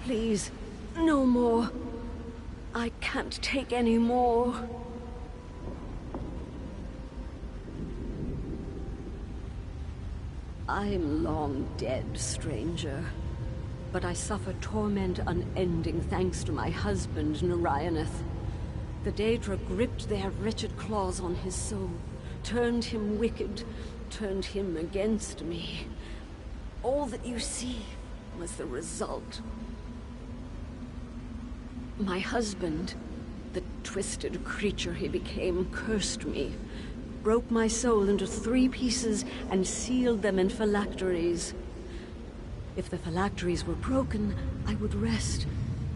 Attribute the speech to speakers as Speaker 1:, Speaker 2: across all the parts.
Speaker 1: Please, no more. I can't take any more. I'm long dead, stranger. But I suffer torment unending thanks to my husband, Narayanath. The Daedra gripped their wretched claws on his soul, turned him wicked, turned him against me. All that you see was the result. My husband, the twisted creature he became, cursed me, broke my soul into 3 pieces and sealed them in phylacteries. If the phylacteries were broken, I would rest,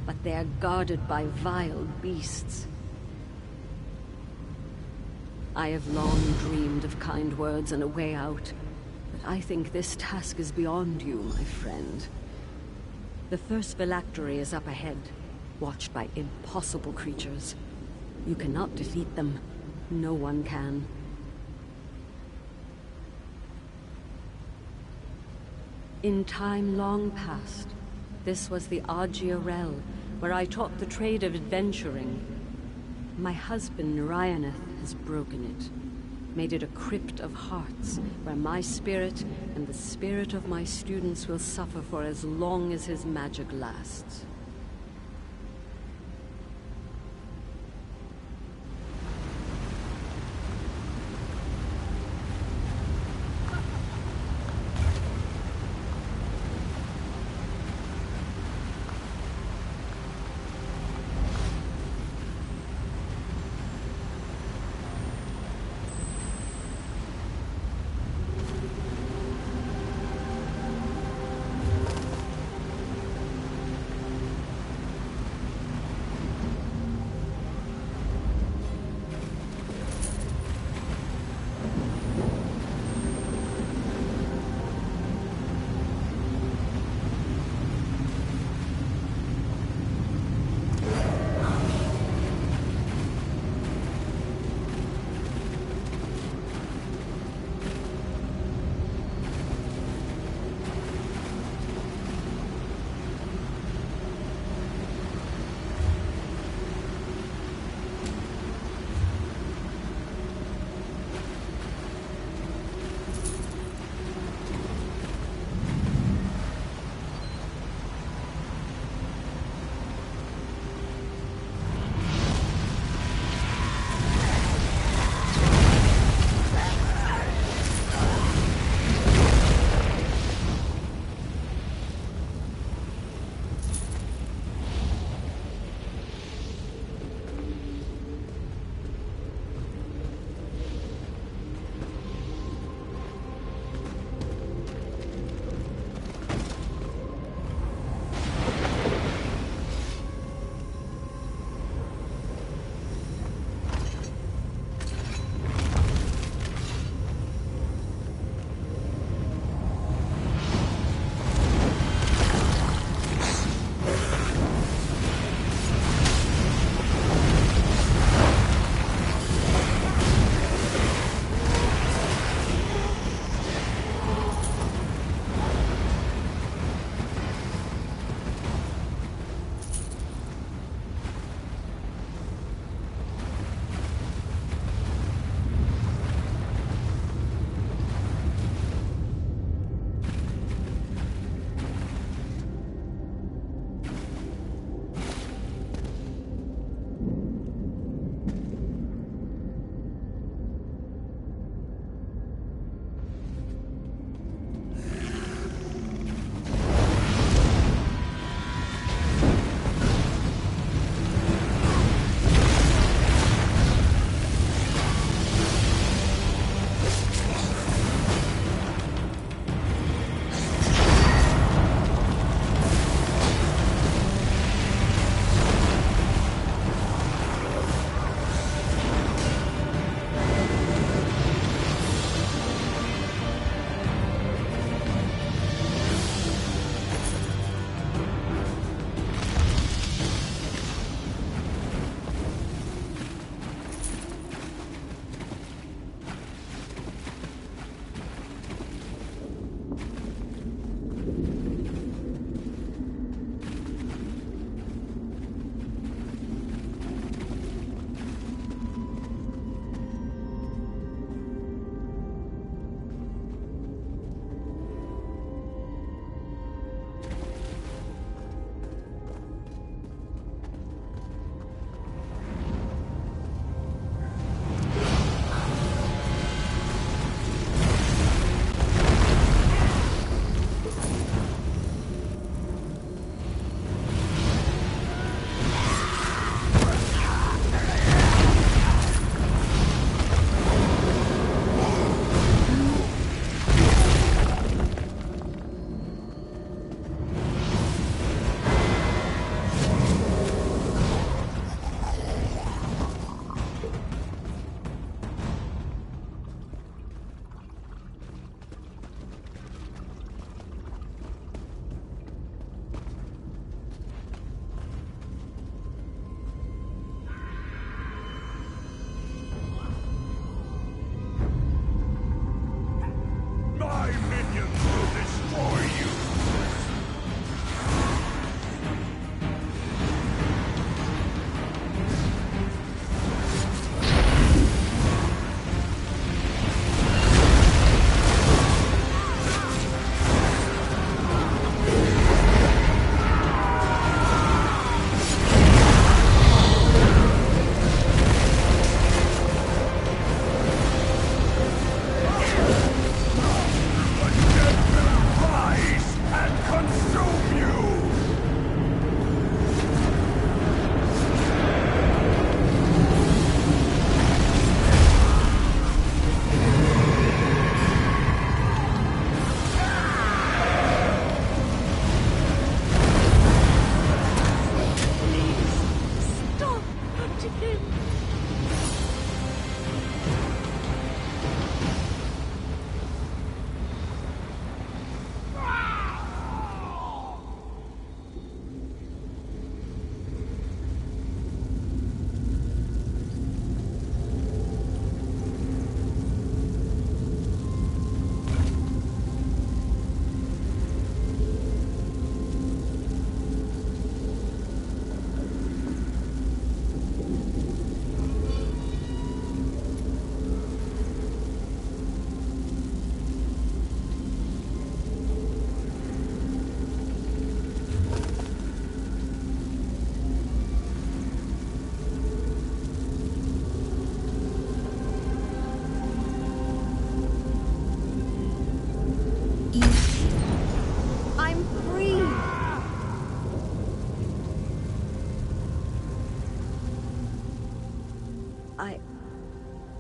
Speaker 1: but they are guarded by vile beasts. I have long dreamed of kind words and a way out, but I think this task is beyond you, my friend. The first phylactery is up ahead, watched by impossible creatures. You cannot defeat them. No one can. In time long past, this was the Ajia Rel, where I taught the trade of adventuring. My husband, Narayanath, has broken it, made it a crypt of hearts, where my spirit and the spirit of my students will suffer for as long as his magic lasts.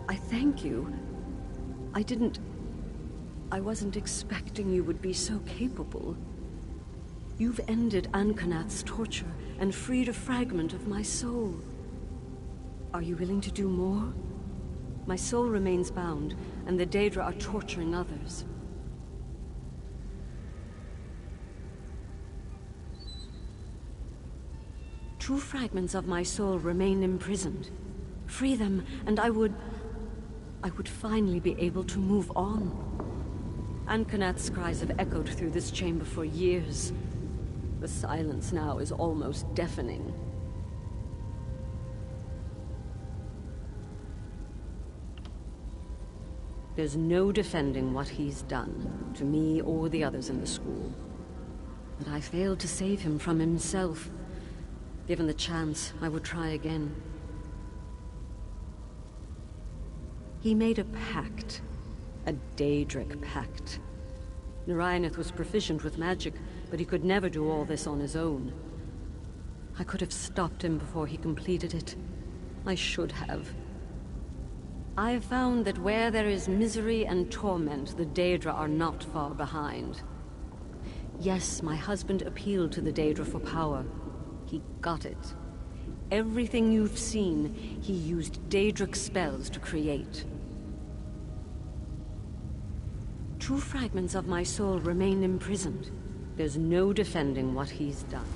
Speaker 1: I thank you. I wasn't expecting you would be so capable. You've ended Ankanath's torture and freed a fragment of my soul. Are you willing to do more? My soul remains bound, and the Daedra are torturing others. Two fragments of my soul remain imprisoned. Free them, and I would finally be able to move on. Ankanath's cries have echoed through this chamber for years. The silence now is almost deafening. There's no defending what he's done, to me or the others in the school. But I failed to save him from himself. Given the chance, I would try again. He made a pact. A Daedric pact. Narayanth was proficient with magic, but he could never do all this on his own. I could have stopped him before he completed it. I should have. I have found that where there is misery and torment, the Daedra are not far behind. Yes, my husband appealed to the Daedra for power. He got it. Everything you've seen, he used Daedric spells to create. Two fragments of my soul remain imprisoned. There's no defending what he's done.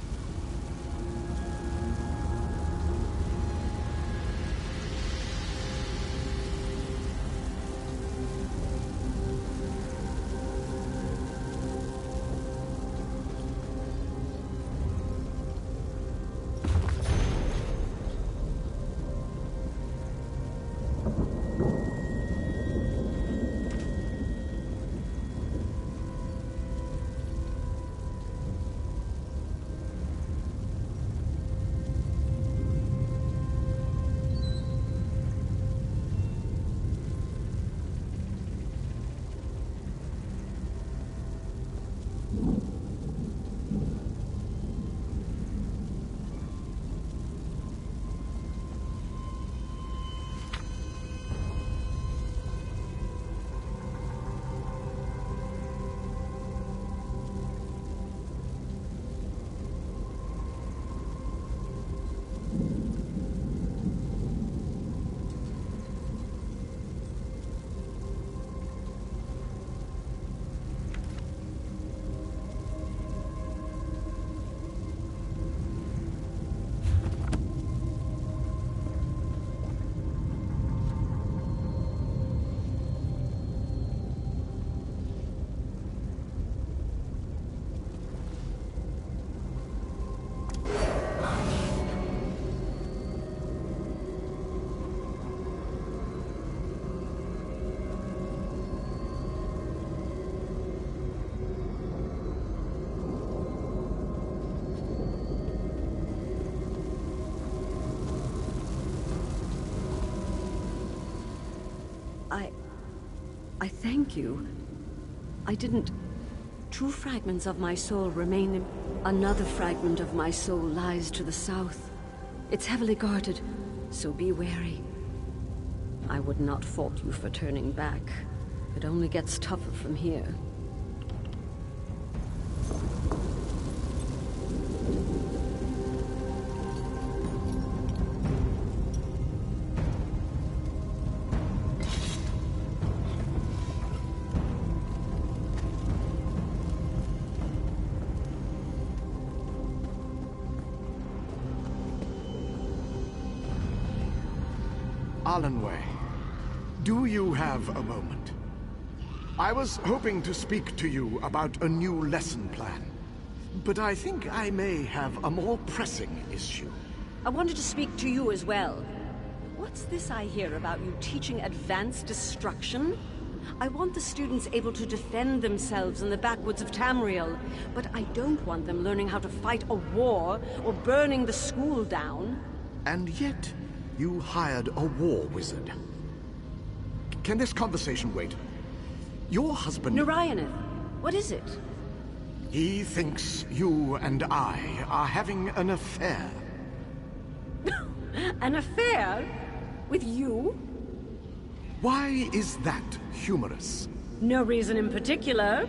Speaker 1: I thank you. Two fragments of my soul remain in... Another fragment of my soul lies to the south. It's heavily guarded, so be wary. I would not fault you for turning back. It only gets tougher from here.
Speaker 2: Alanway, do you have a moment? I was hoping to speak to you about a new lesson plan, but I think I may have a more pressing issue.
Speaker 1: I wanted to speak to you as well. What's this I hear about you teaching advanced destruction? I want the students able to defend themselves in the backwoods of Tamriel, but I don't want them learning how to fight a war or burning the school down.
Speaker 2: And yet, you hired a war wizard. Can this conversation wait? Your husband...
Speaker 1: Narayaneth, what is it?
Speaker 2: He thinks you and I are having an affair.
Speaker 1: An affair? With you?
Speaker 2: Why is that humorous?
Speaker 1: No reason in particular.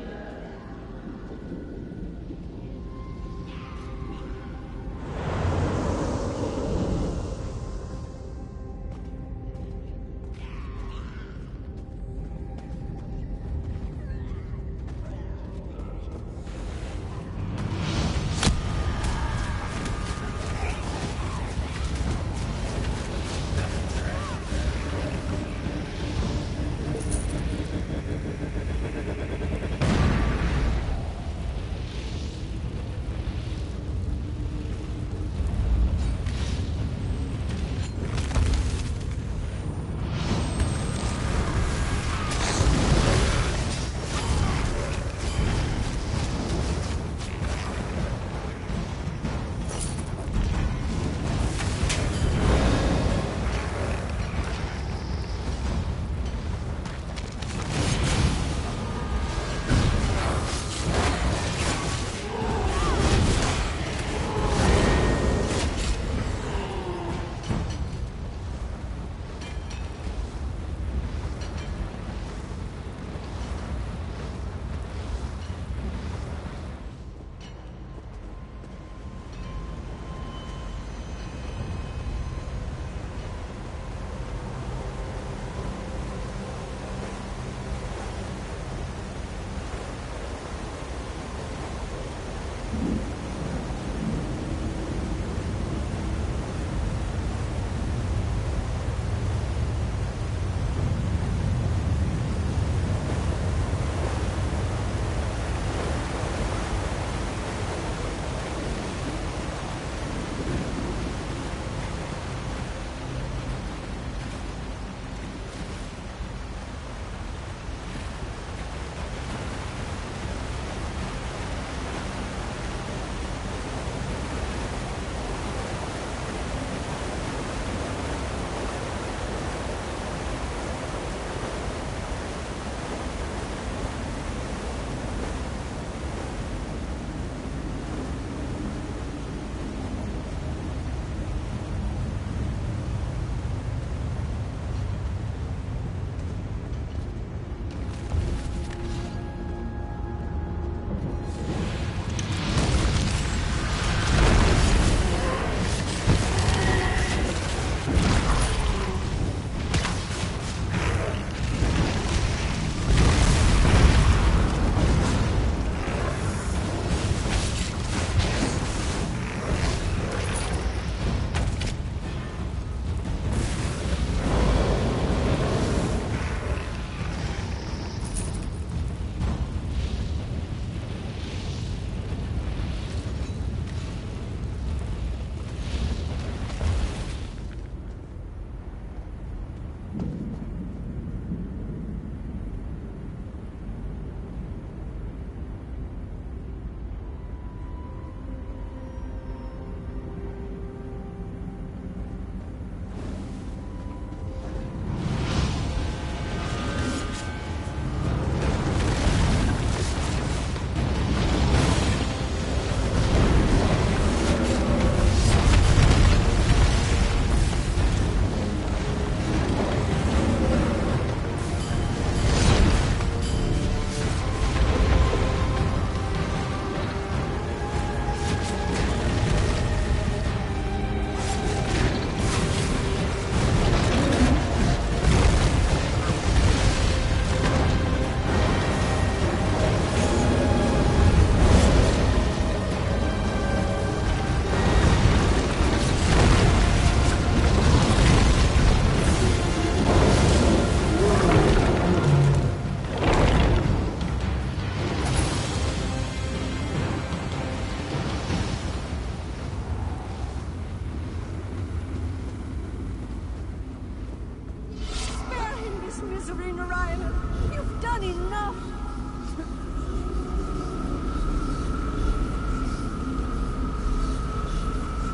Speaker 1: misery, Narayana. You've done enough.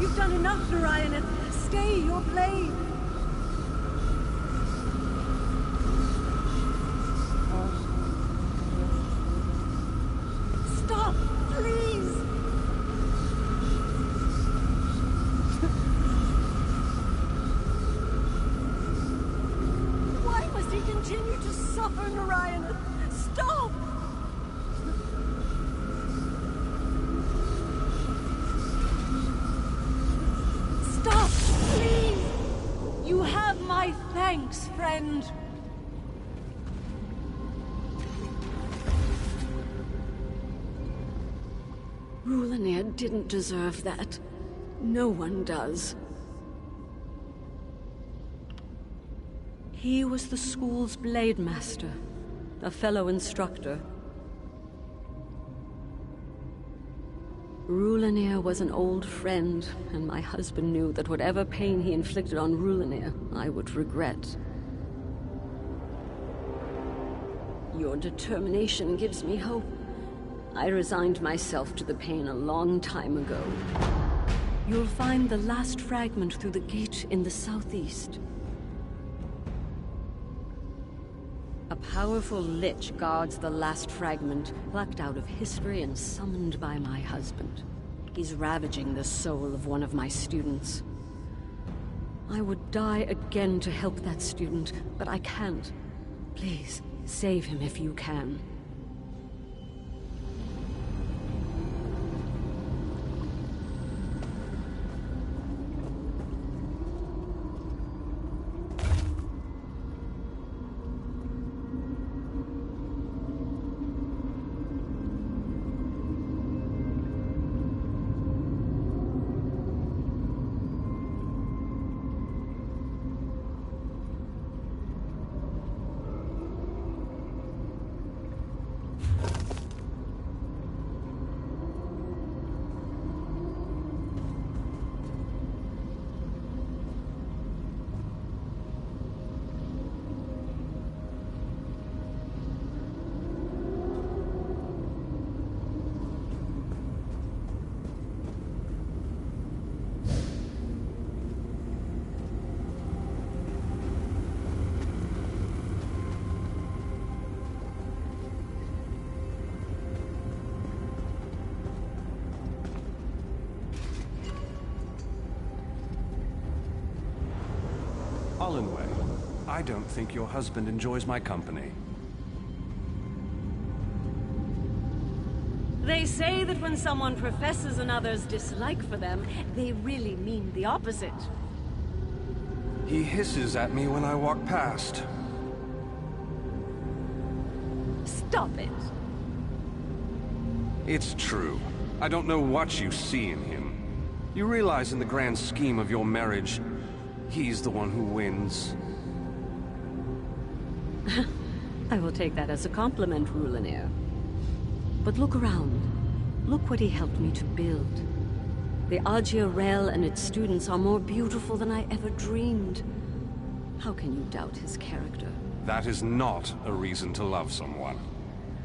Speaker 1: You've done enough, Narayana. Stay your blade. Stop, please. Why must he continue to suffer, Narayana? Stop! Stop, please! You have my thanks, friend. Rulanair didn't deserve that. No one does. He was the school's blade master, a fellow instructor. Rulanair was an old friend, and my husband knew that whatever pain he inflicted on Rulanair, I would regret. Your determination gives me hope. I resigned myself to the pain a long time ago. You'll find the last fragment through the gate in the southeast. A powerful lich guards the last fragment, plucked out of history and summoned by my husband. He's ravaging the soul of one of my students. I would die again to help that student, but I can't. Please, save him if you can.
Speaker 3: I don't think your husband enjoys my company.
Speaker 1: They say that when someone professes another's dislike for them, they really mean the opposite.
Speaker 3: He hisses at me when I walk past.
Speaker 1: Stop it.
Speaker 3: It's true. I don't know what you see in him. You realize in the grand scheme of your marriage, he's the one who wins.
Speaker 1: I will take that as a compliment, Rulanair. But look around. Look what he helped me to build. The Agia Rel and its students are more beautiful than I ever dreamed. How can you doubt his character?
Speaker 3: That is not a reason to love someone.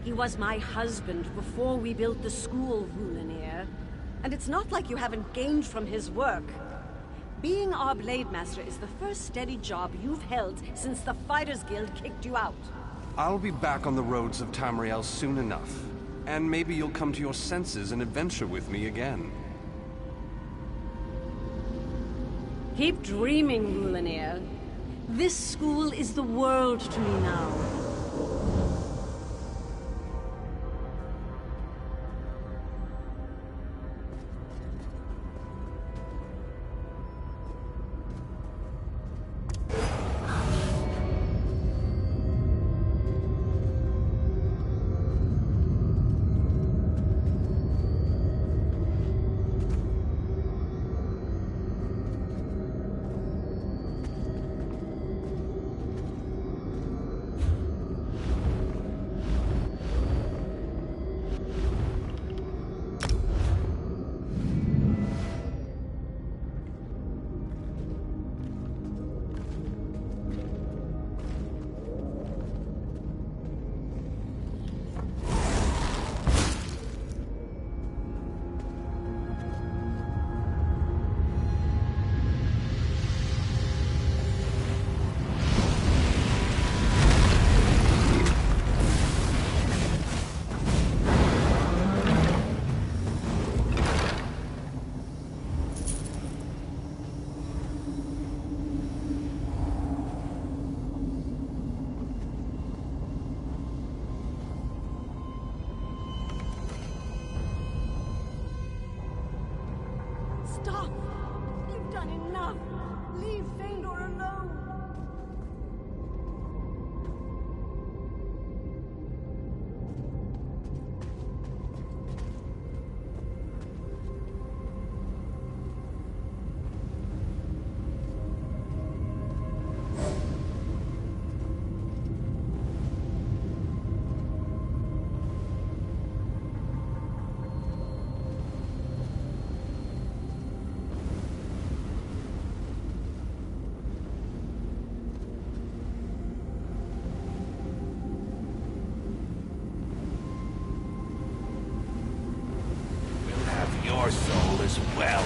Speaker 1: He was my husband before we built the school, Rulanair. And it's not like you haven't gained from his work. Being our Blade Master is the first steady job you've held since the Fighters Guild kicked you out.
Speaker 3: I'll be back on the roads of Tamriel soon enough. And maybe you'll come to your senses and adventure with me again.
Speaker 1: Keep dreaming, Rulanair. This school is the world to me now. Stop! You've done enough! Leave Feindor alone!
Speaker 4: Your soul as well.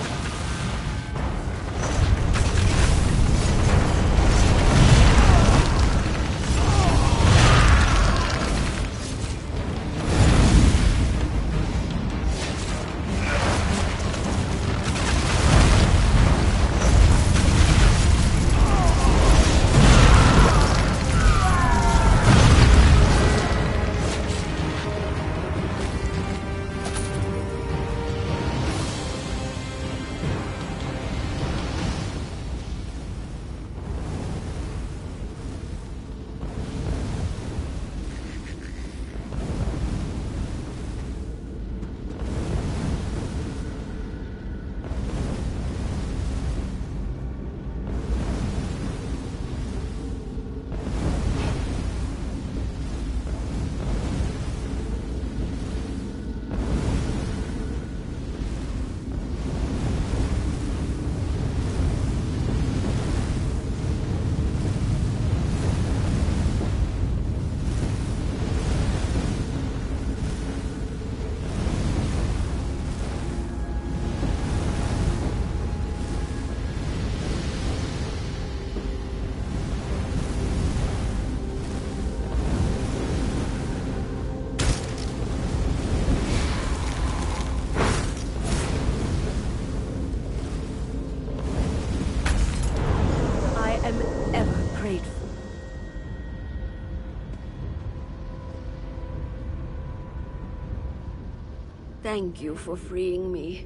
Speaker 1: Thank you for freeing me.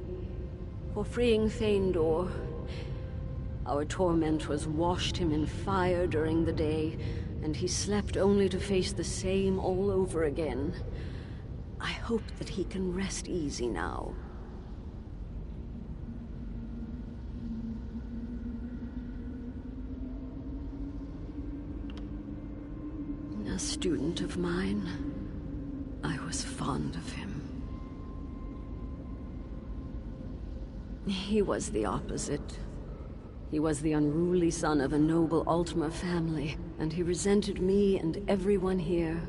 Speaker 1: For freeing Feindor. Our tormentors washed him in fire during the day, and he slept only to face the same all over again. I hope that he can rest easy now. A student of mine. I was fond of him. He was the opposite. He was the unruly son of a noble Ultima family, and he resented me and everyone here.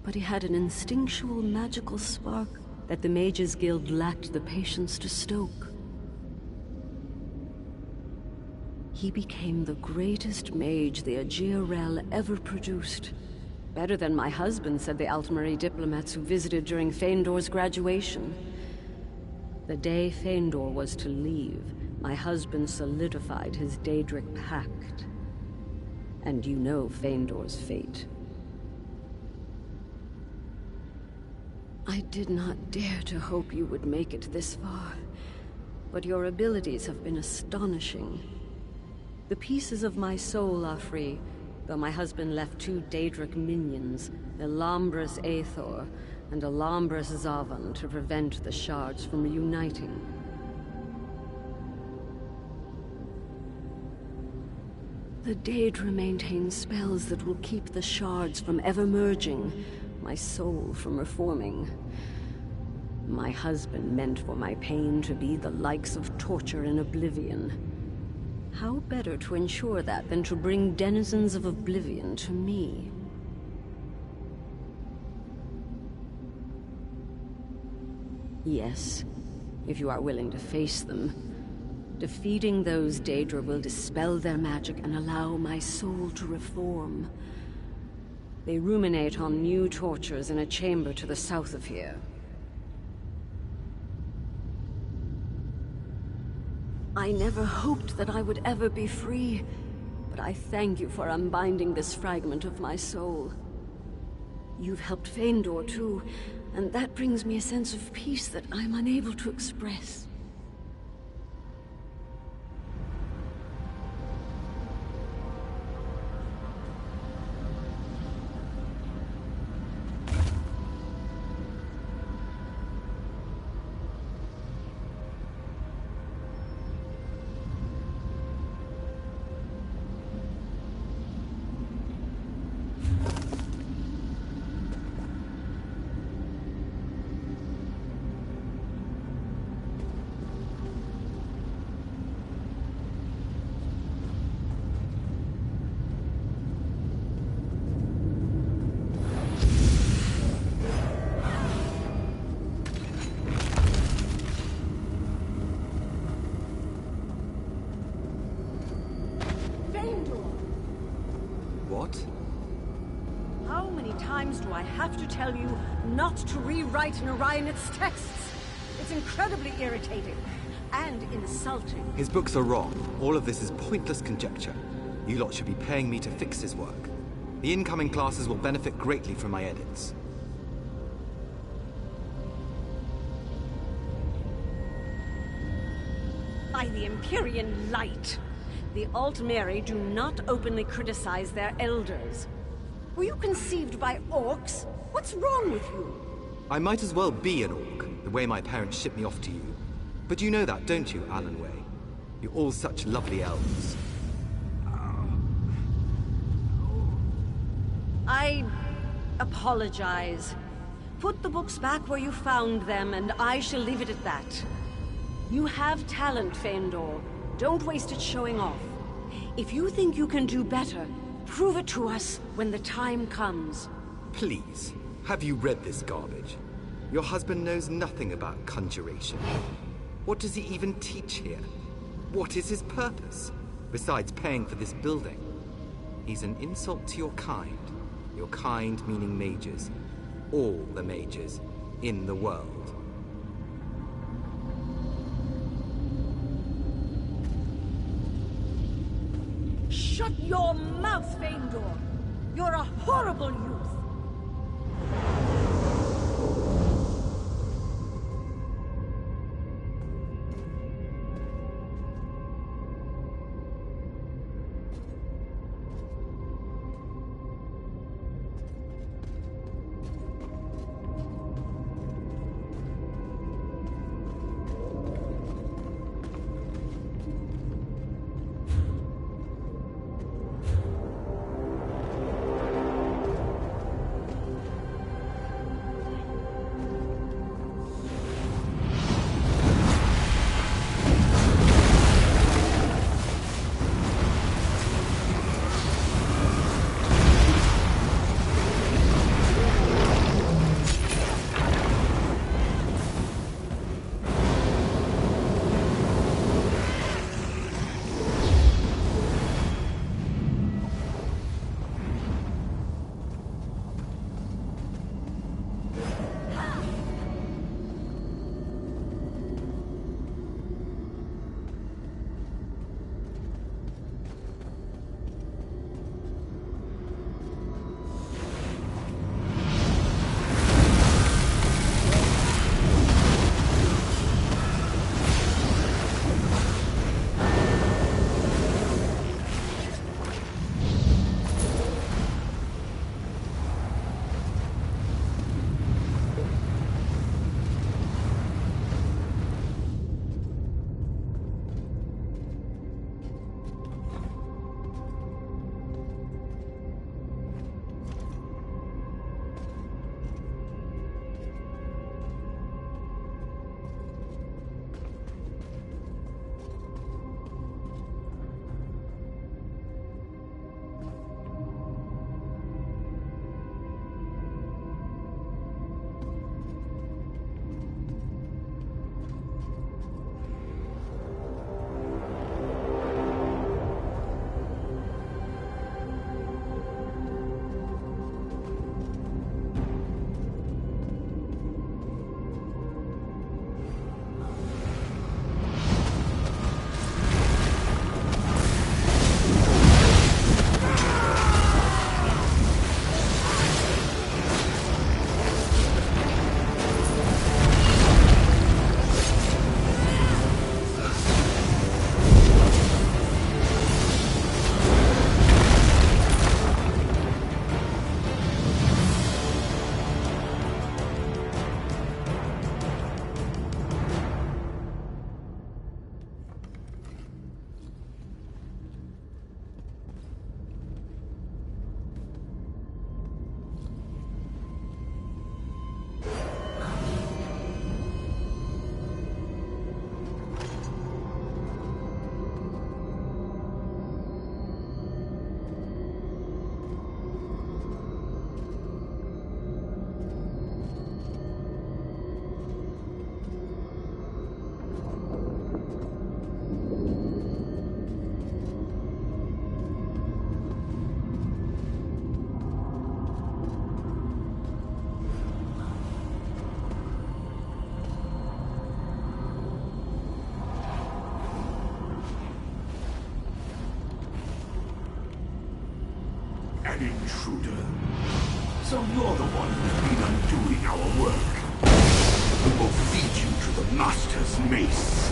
Speaker 1: But he had an instinctual magical spark that the Mages Guild lacked the patience to stoke. He became the greatest mage the Aegirel ever produced. Better than my husband, said the Altmari diplomats who visited during Feindor's graduation. The day Feindor was to leave, my husband solidified his Daedric pact. And you know Feindor's fate. I did not dare to hope you would make it this far, but your abilities have been astonishing. The pieces of my soul are free, though my husband left 2 Daedric minions, the Lambris Aethor and a Lambris Zavan, to prevent the shards from reuniting. The Daedra maintains spells that will keep the shards from ever merging, my soul from reforming. My husband meant for my pain to be the likes of torture and oblivion. How better to ensure that than to bring denizens of oblivion to me? Yes, if you are willing to face them. Defeating those Daedra will dispel their magic and allow my soul to reform. They ruminate on new tortures in a chamber to the south of here. I never hoped that I would ever be free, but I thank you for unbinding this fragment of my soul. You've helped Feindor too, and that brings me a sense of peace that I'm unable to express.
Speaker 5: What?
Speaker 1: How many times do I have to tell you not to rewrite an Orionist's texts? It's incredibly irritating and insulting.
Speaker 5: His books are wrong. All of this is pointless conjecture. You lot should be paying me to fix his work. The incoming classes will benefit greatly from my edits.
Speaker 1: By the Empyrean light, the Altmeri do not openly criticize their elders. Were you conceived by orcs? What's wrong with you?
Speaker 5: I might as well be an orc, the way my parents shipped me off to you. But you know that, don't you, Alan Way? You're all such lovely elves.
Speaker 1: I apologize. Put the books back where you found them, and I shall leave it at that. You have talent, Feindor. Don't waste it showing off. If you think you can do better, prove it to us when the time comes.
Speaker 5: Please, have you read this garbage? Your husband knows nothing about conjuration. What does he even teach here? What is his purpose, besides paying for this building? He's an insult to your kind. Your kind meaning mages. All the mages in the world.
Speaker 1: Shut your mouth, Feindor! You're a horrible youth!
Speaker 6: intruder. So you're the one who's been undoing our work. We will feed you to the Master's mace.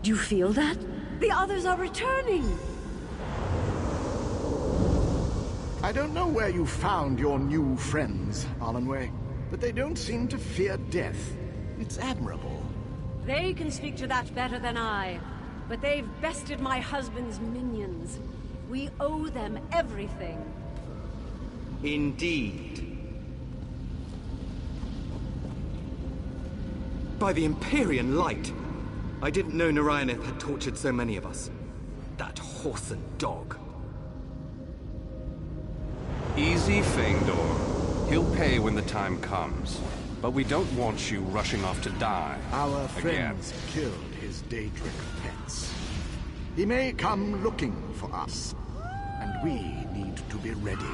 Speaker 1: You feel that? The others are returning!
Speaker 2: I don't know where you found your new friends, Alanway, but they don't seem to fear death. It's admirable.
Speaker 1: They can speak to that better than I, but they've bested my husband's minions. We owe them everything.
Speaker 5: Indeed. By the Empyrean light! I didn't know Narayaneth had tortured so many of us. That whoreson dog.
Speaker 3: Easy, Feindor. He'll pay when the time comes. But we don't want you rushing off to die.
Speaker 2: Our
Speaker 3: again.
Speaker 2: friends killed his Daedric pets. He may come looking for us, and we need to be ready.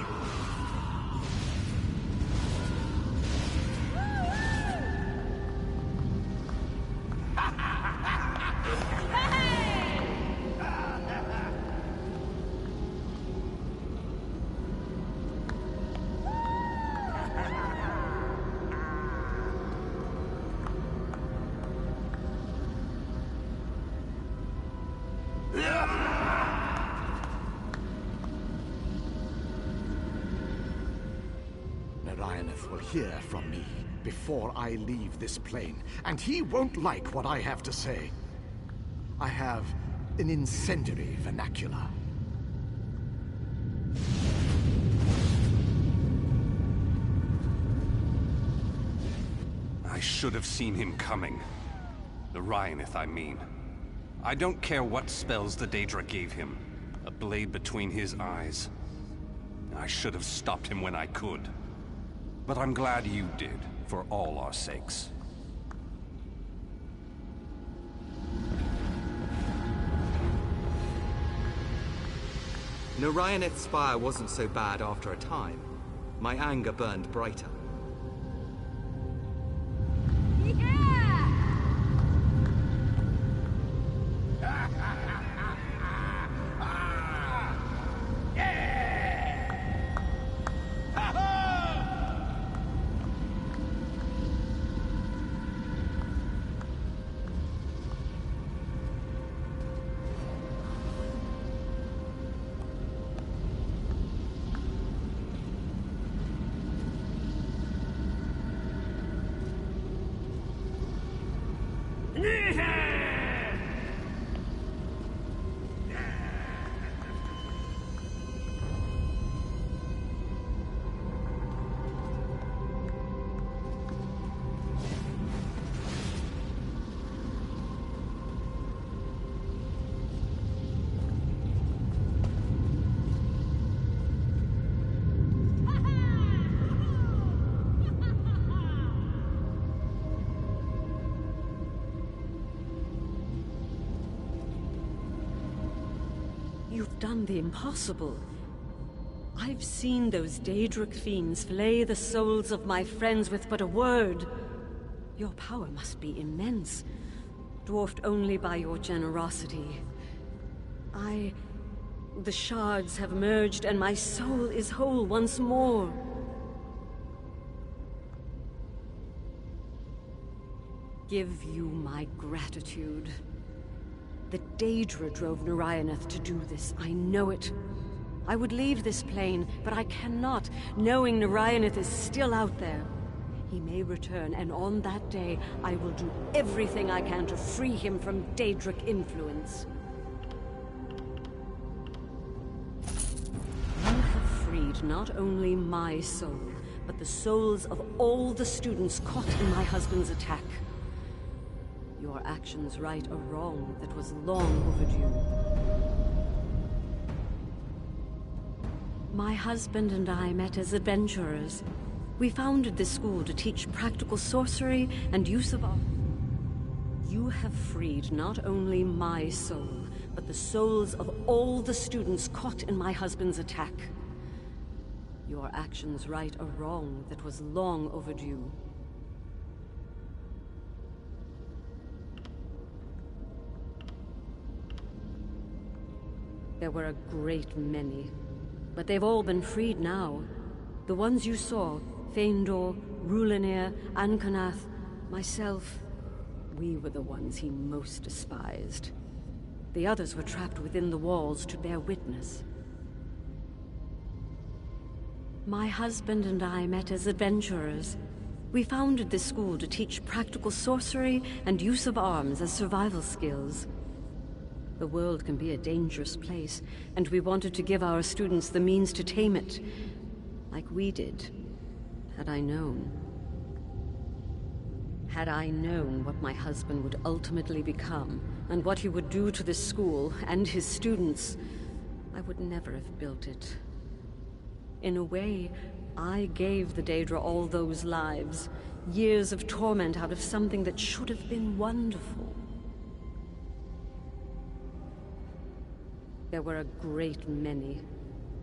Speaker 2: Narayaneth will hear from me before I leave this plane, and he won't like what I have to say. I have an incendiary vernacular.
Speaker 3: I should have seen him coming. Narayaneth, I mean. I don't care what spells the Daedra gave him. A blade between his eyes. I should have stopped him when I could. But I'm glad you did, for all our sakes.
Speaker 5: Narayaneth's fire wasn't so bad after a time. My anger burned brighter.
Speaker 1: You've done the impossible. I've seen those Daedric fiends flay the souls of my friends with but a word. Your power must be immense, dwarfed only by your generosity. The shards have merged and my soul is whole once more. Give you my gratitude. The Daedra drove Narayaneth to do this, I know it. I would leave this plane, but I cannot, knowing Narayaneth is still out there. He may return, and on that day, I will do everything I can to free him from Daedric influence. You have freed not only my soul, but the souls of all the students caught in my husband's attack. Your actions right a wrong that was long overdue. My husband and I met as adventurers. We founded this school to teach practical sorcery and use of art. You have freed not only my soul, but the souls of all the students caught in my husband's attack. Your actions right a wrong that was long overdue. There were a great many, but they've all been freed now. The ones you saw, Feindor, Rulinir, Ankonath, myself, we were the ones he most despised. The others were trapped within the walls to bear witness. My husband and I met as adventurers. We founded this school to teach practical sorcery and use of arms as survival skills. The world can be a dangerous place, and we wanted to give our students the means to tame it, like we did, had I known. Had I known what my husband would ultimately become, and what he would do to this school and his students, I would never have built it. In a way, I gave the Daedra all those lives, years of torment out of something that should have been wonderful. There were a great many,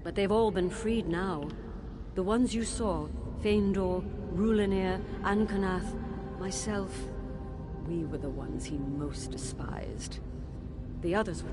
Speaker 1: but they've all been freed now. The ones you saw, Feindor, Rulinir, Ankonath, myself, we were the ones he most despised. The others were